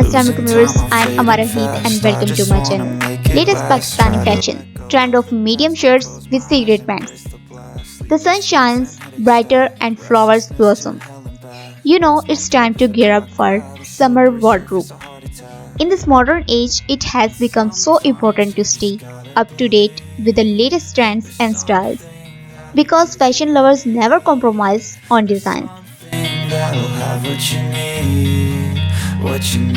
Assalamualaikum viewers, I am Ammara Waheed and welcome to my channel. Latest Pakistani fashion trend of medium shirts with cigarette pants. The sun shines brighter and flowers blossom. You know it's time to gear up for summer wardrobe. In this modern age, it has become so important to stay up to date with the latest trends and styles because fashion lovers never compromise on design. That'll have what you need.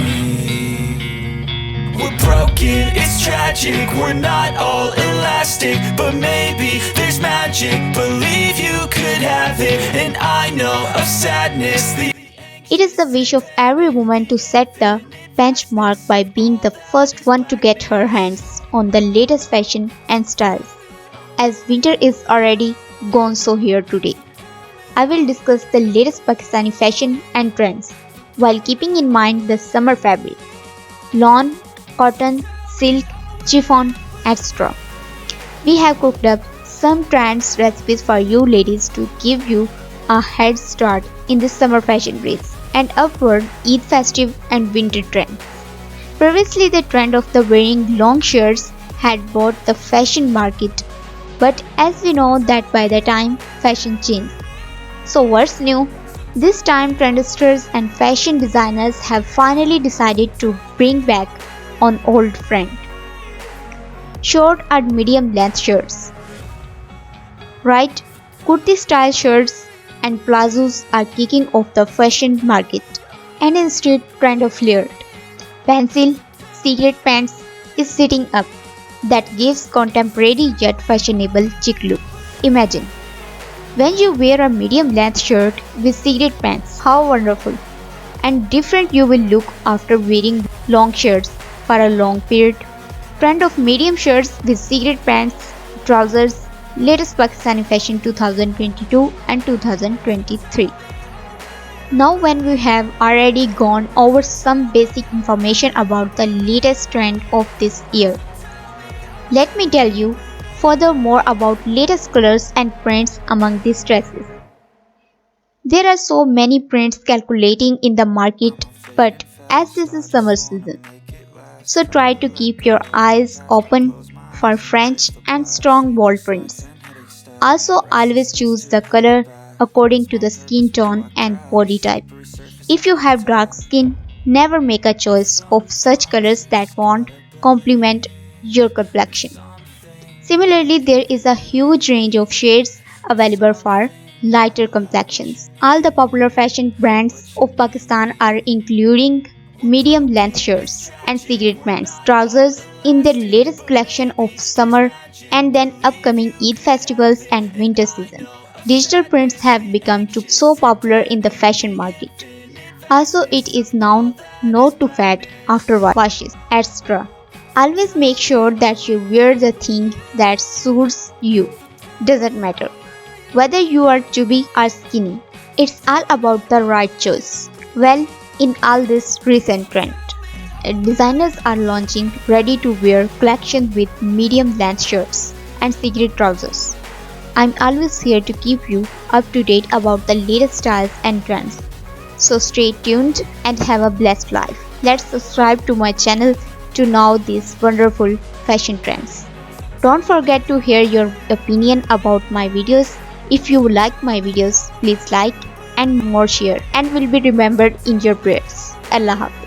We're broken, it's tragic, we're not all elastic, but maybe there's magic, believe you could have it, and I know of sadness. It is the wish of every woman to set the benchmark by being the first one to get her hands on the latest fashion and styles. As winter is already gone so here today, I will discuss the latest Pakistani fashion and trends while keeping in mind the summer fabric, lawn, cotton, silk, chiffon, etc. We have cooked up some trends recipes for you ladies to give you a head start in the summer fashion race and upward Eid festive and winter trends. Previously, the trend of the wearing long shirts had bought the fashion market, but as we know that by the time fashion changed. So what's new? This time trendsters and fashion designers have finally decided to bring back an old friend. Short and medium length shirts. Right, kurti style shirts and plazos are kicking off the fashion market, and instead trend of flared pencil cigarette pants is sitting up that gives contemporary yet fashionable chic look. Imagine when you wear a medium length shirt with cigarette pants, how wonderful and different you will look after wearing long shirts for a long period. Trend of medium shirts with cigarette pants, trousers, latest Pakistani fashion 2022 and 2023. Now when we have already gone over some basic information about the latest trend of this year, let me tell you furthermore about latest colors and prints among these dresses. There are so many prints calculating in the market, but as this is summer season, so try to keep your eyes open for French and strong bold prints. Also always choose the color according to the skin tone and body type. If you have dark skin, never make a choice of such colors that won't complement your complexion. Similarly, there is a huge range of shades available for lighter complexions. All the popular fashion brands of Pakistan are including medium length shirts and cigarette pants, trousers in their latest collection of summer and then upcoming Eid festivals and winter season. Digital prints have become so popular in the fashion market. Also, it is now not to fade after washes, etc. Always make sure that you wear the thing that suits you. Doesn't matter whether you are chubby or skinny. It's all about the right choice. Well, in all this recent trend, designers are launching ready-to-wear collections with medium length shirts and cigarette trousers. I'm always here to keep you up to date about the latest styles and trends. So stay tuned and have a blessed life. Let's subscribe to my channel to know these wonderful fashion trends. Don't forget to hear your opinion about my videos. If you like my videos, please like and more share and will be remembered in your prayers. Allah Hafiz.